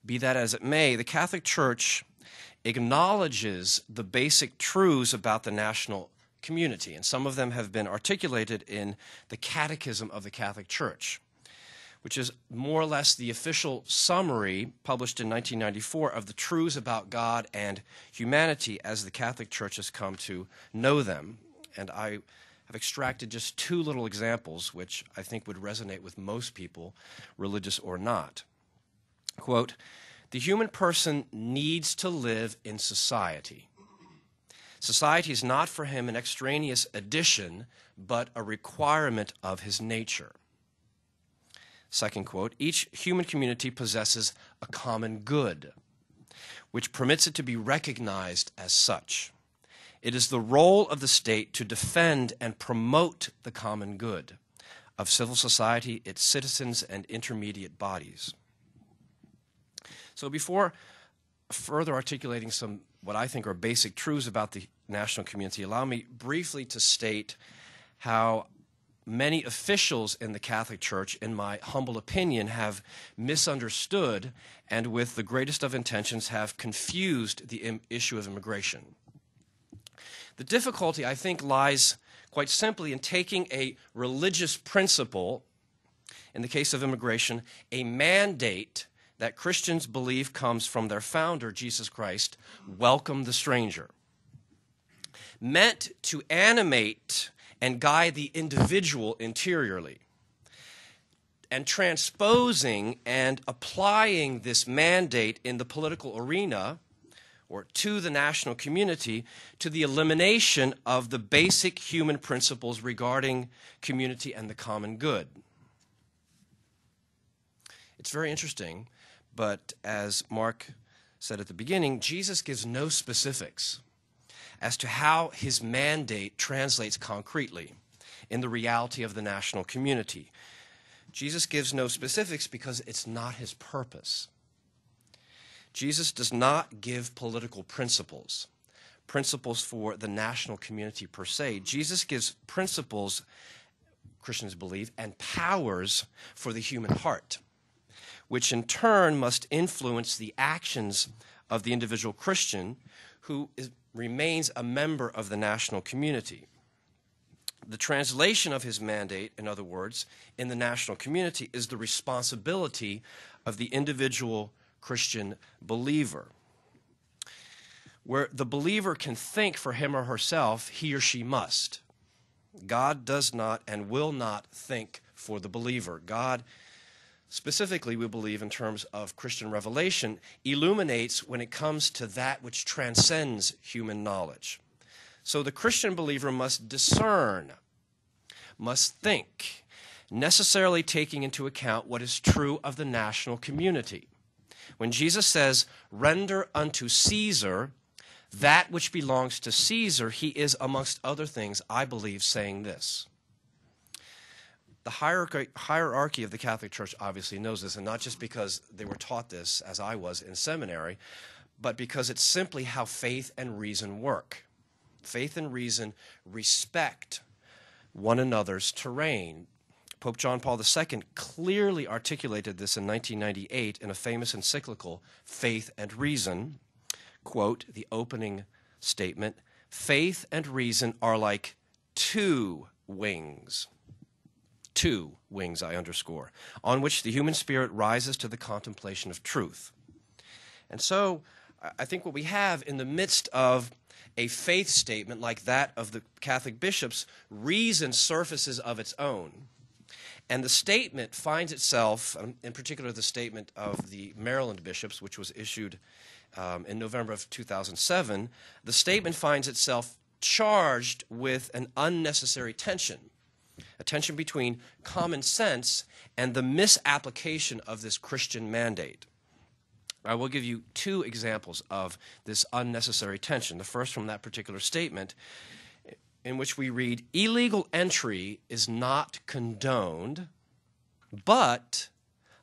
Be that as it may, the Catholic Church acknowledges the basic truths about the national community, and some of them have been articulated in the Catechism of the Catholic Church, which is more or less the official summary published in 1994 of the truths about God and humanity as the Catholic Church has come to know them. And I have extracted just two little examples which I think would resonate with most people, religious or not. Quote, "The human person needs to live in society. Society is not for him an extraneous addition, but a requirement of his nature." Second quote, "Each human community possesses a common good, which permits it to be recognized as such. It is the role of the state to defend and promote the common good of civil society, its citizens, and intermediate bodies." So before further articulating some what I think are basic truths about the national community, allow me briefly to state how many officials in the Catholic Church, in my humble opinion, have misunderstood and with the greatest of intentions have confused the issue of immigration. The difficulty, I think, lies quite simply in taking a religious principle, in the case of immigration, a mandate that Christians believe comes from their founder, Jesus Christ, welcome the stranger, meant to animate and guide the individual interiorly, and transposing and applying this mandate in the political arena or to the national community to the elimination of the basic human principles regarding community and the common good. It's very interesting, but as Mark said at the beginning, Jesus gives no specifics as to how his mandate translates concretely in the reality of the national community. Jesus gives no specifics because it's not his purpose. Jesus does not give political principles for the national community per se. Jesus gives principles, Christians believe, and powers for the human heart, which in turn must influence the actions of the individual Christian who remains a member of the national community. The translation of his mandate, in other words, in the national community is the responsibility of the individual Christian believer. Where the believer can think for him or herself, he or she must. God does not and will not think for the believer. God, specifically, we believe in terms of Christian revelation, illuminates when it comes to that which transcends human knowledge. So the Christian believer must discern, must think, necessarily taking into account what is true of the national community. When Jesus says, "Render unto Caesar that which belongs to Caesar," he is, amongst other things, I believe, saying this. The hierarchy of the Catholic Church obviously knows this, and not just because they were taught this, as I was in seminary, but because it's simply how faith and reason work. Faith and reason respect one another's terrain. Pope John Paul II clearly articulated this in 1998 in a famous encyclical, Faith and Reason. Quote, the opening statement, "Faith and reason are like two wings." Two wings, I underscore, on which the human spirit rises to the contemplation of truth. And so I think what we have in the midst of a faith statement like that of the Catholic bishops, reason surfaces of its own. And the statement finds itself, in particular the statement of the Maryland bishops, which was issued in November of 2007, the statement finds itself charged with an unnecessary tension, a tension between common sense and the misapplication of this Christian mandate. I will give you two examples of this unnecessary tension. The first from that particular statement, in which we read, "Illegal entry is not condoned, but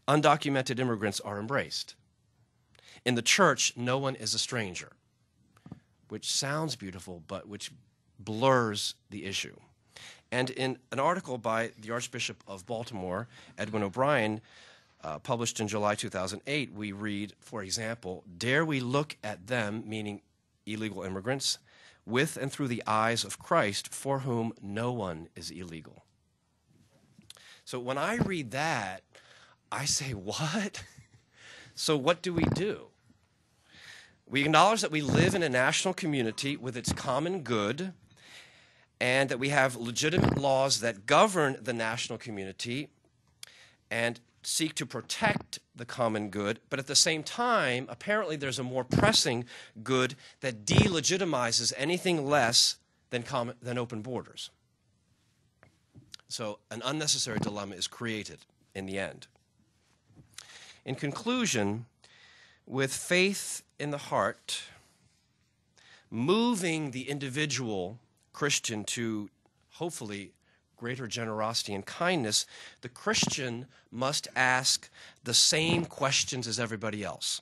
undocumented immigrants are embraced. In the church, no one is a stranger," which sounds beautiful, but which blurs the issue. And in an article by the Archbishop of Baltimore, Edwin O'Brien, published in July 2008, we read, for example, "Dare we look at them," meaning illegal immigrants, "with and through the eyes of Christ, for whom no one is illegal." So when I read that, I say, what? So what do? We acknowledge that we live in a national community with its common good, and that we have legitimate laws that govern the national community and seek to protect the common good, but at the same time, apparently there's a more pressing good that delegitimizes anything less than open borders. So an unnecessary dilemma is created in the end. In conclusion, with faith in the heart, moving the individual Christian to, hopefully, greater generosity and kindness, the Christian must ask the same questions as everybody else.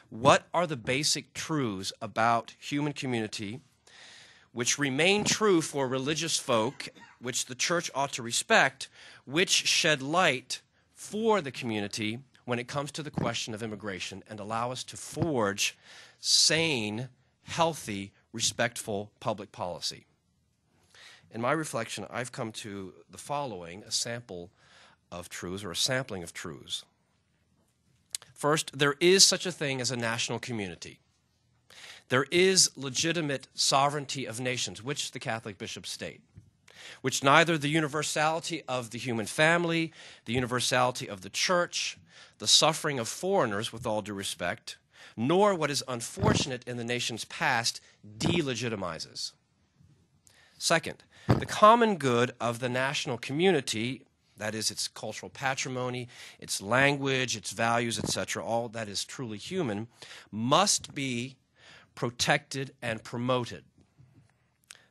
What are the basic truths about human community which remain true for religious folk, which the church ought to respect, which shed light for the community when it comes to the question of immigration and allow us to forge sane, healthy, respectful public policy? In my reflection, I've come to the following, a sample of truths, or a sampling of truths. First, there is such a thing as a national community. There is legitimate sovereignty of nations, which the Catholic bishops state, which neither the universality of the human family, the universality of the church, the suffering of foreigners, with all due respect, nor what is unfortunate in the nation's past delegitimizes. Second, the common good of the national community, that is its cultural patrimony, its language, its values, etc., all that is truly human, must be protected and promoted.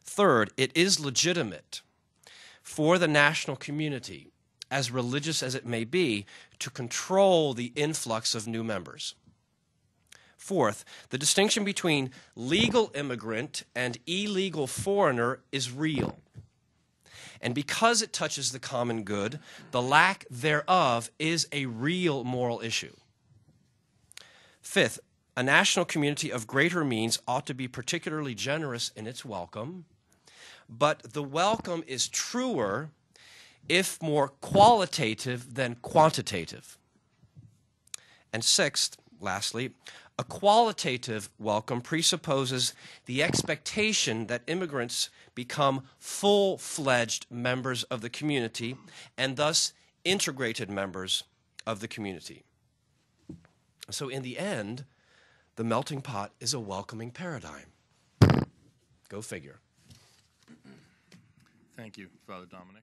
Third, it is legitimate for the national community, as religious as it may be, to control the influx of new members. Fourth, the distinction between legal immigrant and illegal foreigner is real. And because it touches the common good, the lack thereof is a real moral issue. Fifth, a national community of greater means ought to be particularly generous in its welcome, but the welcome is truer if more qualitative than quantitative. And sixth, lastly, a qualitative welcome presupposes the expectation that immigrants become full-fledged members of the community and thus integrated members of the community. So in the end, the melting pot is a welcoming paradigm. Go figure. Thank you, Father Dominic.